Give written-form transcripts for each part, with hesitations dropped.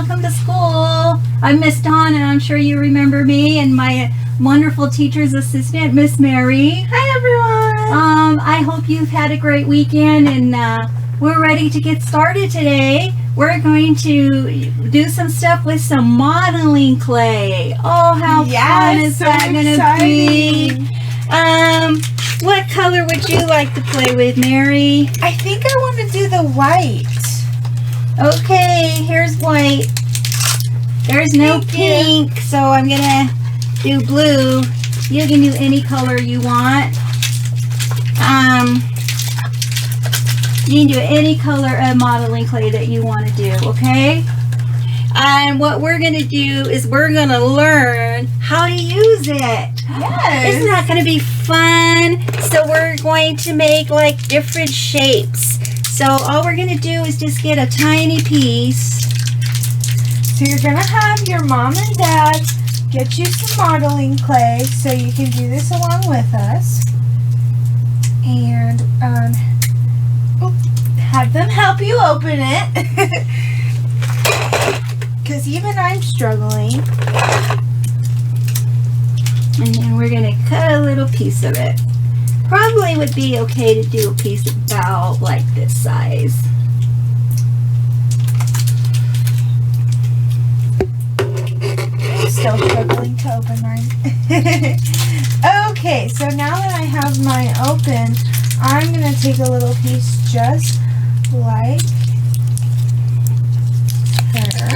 welcome to school. I'm Miss Dawn, and I'm sure you remember me and my wonderful teacher's assistant, Miss Mary. Hi, everyone. I hope you've had a great weekend, and we're ready to get started today. We're going to do some stuff with some modeling clay. Oh, how fun is so that going to be? What color would you like to play with, Mary? I think I want to do the white. Okay, here's white. There's no pink, so I'm going to do blue. You can do any color you want. You can do any color of modeling clay that you want to do, okay? And what we're going to do is we're going to learn how to use it. Yes. Isn't that going to be fun? So we're going to make like different shapes. So all we're going to do is just get a tiny piece. So you're going to have your mom and dad get you some modeling clay so you can do this along with us. And have them help you open it. Because even I'm struggling. And then we're going to cut a little piece of it. Probably would be okay to do a piece about like this size. Still struggling to open mine. Okay, so now that I have mine open, I'm going to take a little piece just like her.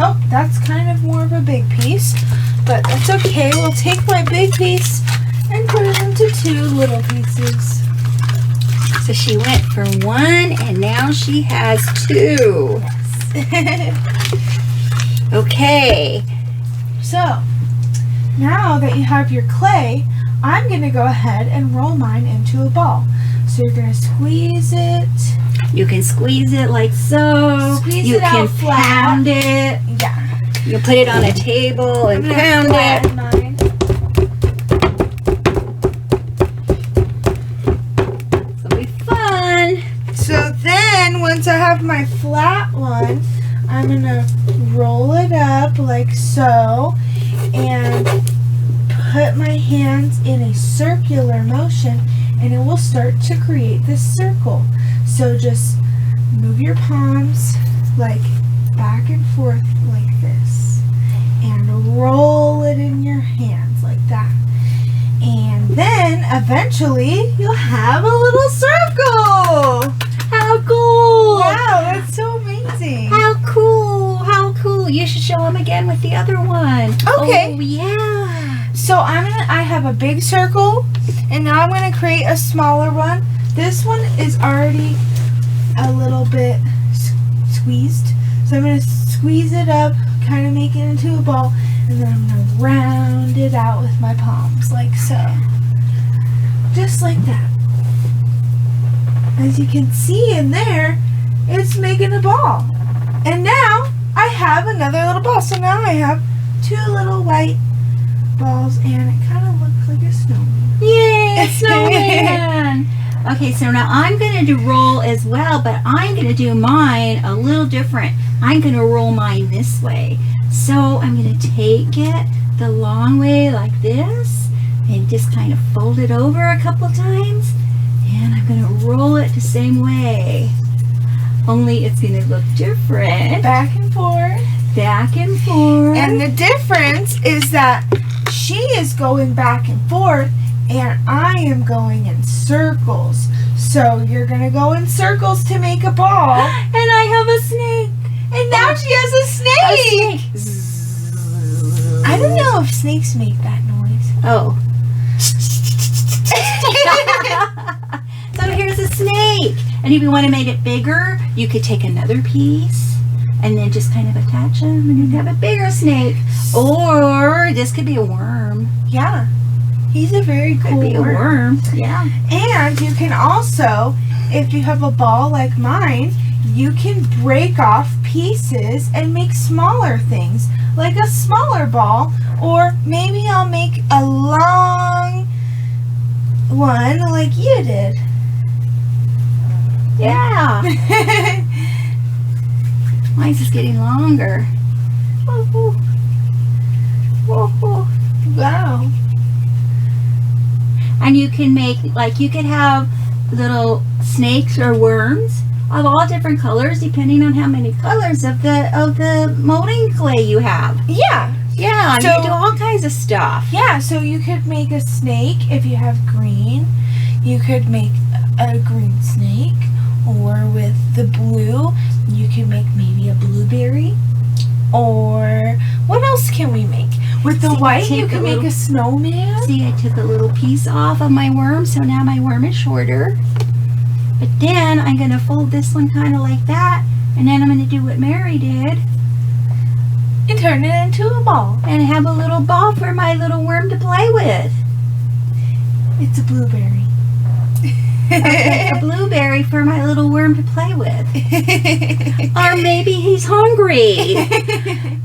Oh, that's kind of more of a big piece, but that's okay. We'll take my big piece and put it into two little pieces. So she went for one and now she has two. Okay. So, now that you have your clay, I'm going to go ahead and roll mine into a ball. So you're going to squeeze it. You can squeeze it like so. Squeeze you it out can flat. pound it. Yeah. You put it on a table and pound it. Mine. It'll be fun. So then, once I have my flat one, I'm going to roll it up like so and put my hands in a circular motion, and it will start to create this circle. So just move your palms like back and forth like this and roll it in your hands like that. And then eventually you'll have a little circle. How cool. Wow, that's so amazing. How cool. How cool. You should show them again with the other one. Okay. Oh, yeah. So I have a big circle, and now I'm going to create a smaller one. This one is already a little bit squeezed. So I'm going to squeeze it up, kind of make it into a ball, and then I'm going to round it out with my palms like so. Just like that. As you can see in there, it's making a ball. And now I have another little ball. So now I have two little white balls, and it kind of looks like a snowman. Yay, a snowman. Okay, so now I'm going to roll as well, but I'm going to do mine a little different. I'm going to roll mine this way. So I'm going to take it the long way like this and just kind of fold it over a couple times. And I'm going to roll it the same way. Only it's going to look different. Back and forth. Back and forth. And the difference is that she is going back and forth, and I am going in circles. So you're going to go in circles to make a ball. And I have a snake. And now she has a snake. I don't know if snakes make that noise. Oh. So here's a snake. And if you want to make it bigger, you could take another piece and then just kind of attach them, and you'd have a bigger snake. Or this could be a worm. Yeah. He's a very cool Could be a worm. Yeah. And you can also, if you have a ball like mine, you can break off pieces and make smaller things, like a smaller ball, or maybe I'll make a long one like you did. Yeah. Mine's just getting longer. Woo-hoo. Woo-hoo. Wow. And you can make, like, you could have little snakes or worms of all different colors depending on how many colors of the molding clay you have. Yeah. Yeah, you So- can do all kinds of stuff. Yeah, so you could make a snake if you have green. You could make a green snake, or with the blue, you could make maybe a blueberry. Or what else can we make? With the See, white, take you a can make little- a snowman. See, I took a little piece off of my worm, so now my worm is shorter. But then I'm going to fold this one kind of like that, and then I'm going to do what Mary did And turn it into a ball. and have a little ball for my little worm to play with. It's a blueberry. Okay, a blueberry for my little worm to play with. Or maybe he's hungry.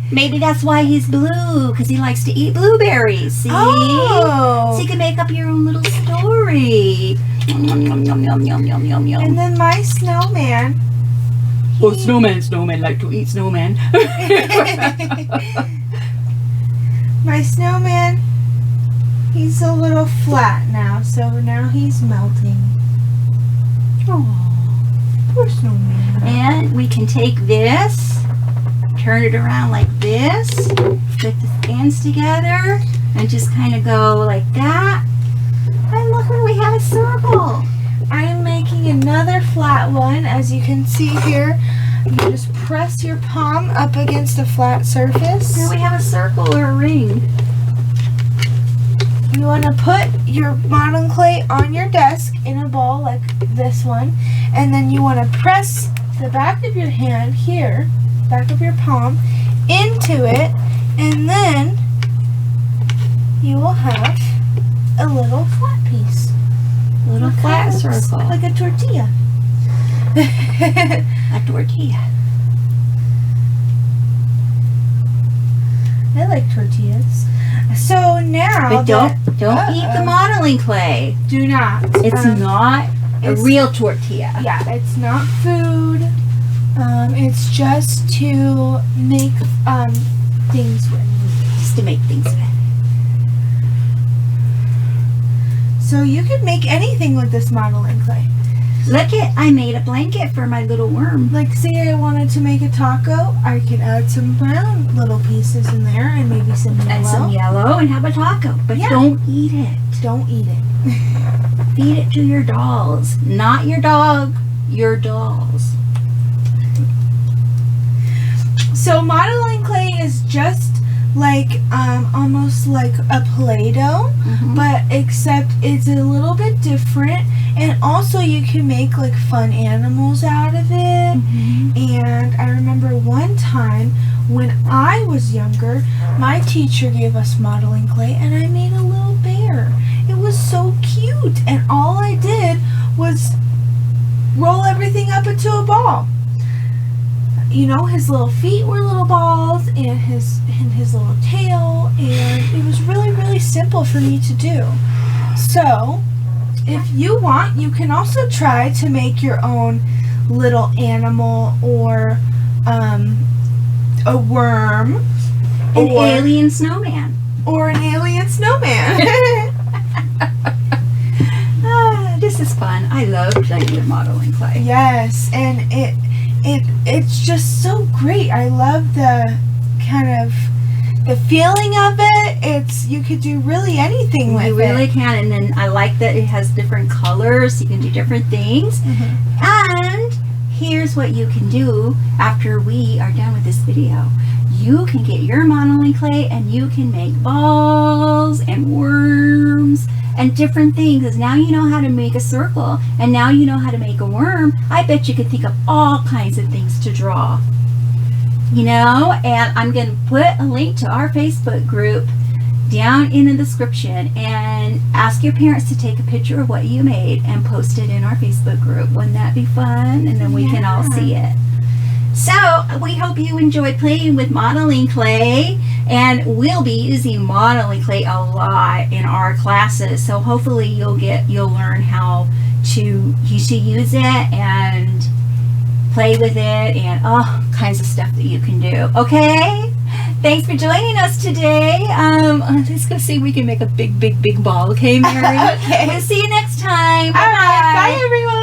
Maybe that's why he's blue, because he likes to eat blueberries. See? Oh. So you can make up your own little story. Yum, yum, yum, yum, yum, yum, yum, yum. And then my snowman. Oh, snowman like to eat snowman. My snowman, he's a little flat now, so now he's melting. Oh, poor snowman. And we can take this, turn it around like this, put the ends together, and just kind of go like that. And look, we have a circle. I am making another flat one, as you can see here. You just press your palm up against a flat surface. Here we have a circle or a ring. You want to put your modeling clay on your desk in a ball like this one, and then you want to press the back of your hand here, back of your palm, into it, and then you will have a little flat piece. Little Look flat how it looks circle. like a tortilla. A tortilla. I like tortillas. So now, But don't eat the Uh-oh. modeling clay. do not. It's not a it's- real tortilla. Yeah, it's not food. It's just to make things with. Just to make things better. So you could make anything with this modeling clay. Look it, I made a blanket for my little worm. Like, say I wanted to make a taco, I could add some brown little pieces in there and maybe some yellow. And some yellow and have a taco. But Yeah. don't eat it. Don't eat it. Feed it to your dolls. Not your dog, your dolls. So modeling clay is just like almost like a Play-Doh, Mhm. but except it's a little bit different, and also you can make like fun animals out of it. Mhm. And I remember one time when I was younger, my teacher gave us modeling clay and I made a little bear. It was so cute, and all I did was roll everything up into a ball. You know, his little feet were little balls, and his little tail, and it was really, really simple for me to do. So, if you want, you can also try to make your own little animal, or a worm, An or alien snowman. or an alien snowman. Ah, this is fun. I love playing with modeling clay. Yes, and it's just so great. I love the kind of the feeling of it. It's, you could do really anything with You really it. can, and then I like that it has different colors. You can do different things. Mhm. And here's what you can do after we are done with this video. You can get your modeling clay and you can make balls and worms and different things. 'Cause now you know how to make a circle, and now you know how to make a worm. I bet you could think of all kinds of things to draw. You know, and I'm going to put a link to our Facebook group down in the description, and ask your parents to take a picture of what you made and post it in our Facebook group. Wouldn't that be fun? And then we can all Yeah. see it. So we hope you enjoyed playing with modeling clay, and we'll be using modeling clay a lot in our classes. So hopefully you'll learn how to use it and play with it, and all kinds of stuff that you can do. Okay? Thanks for joining us today. Let's go see if we can make a big ball. Okay, Mary? Okay. We'll see you next time. All right. Bye-bye. Bye, everyone.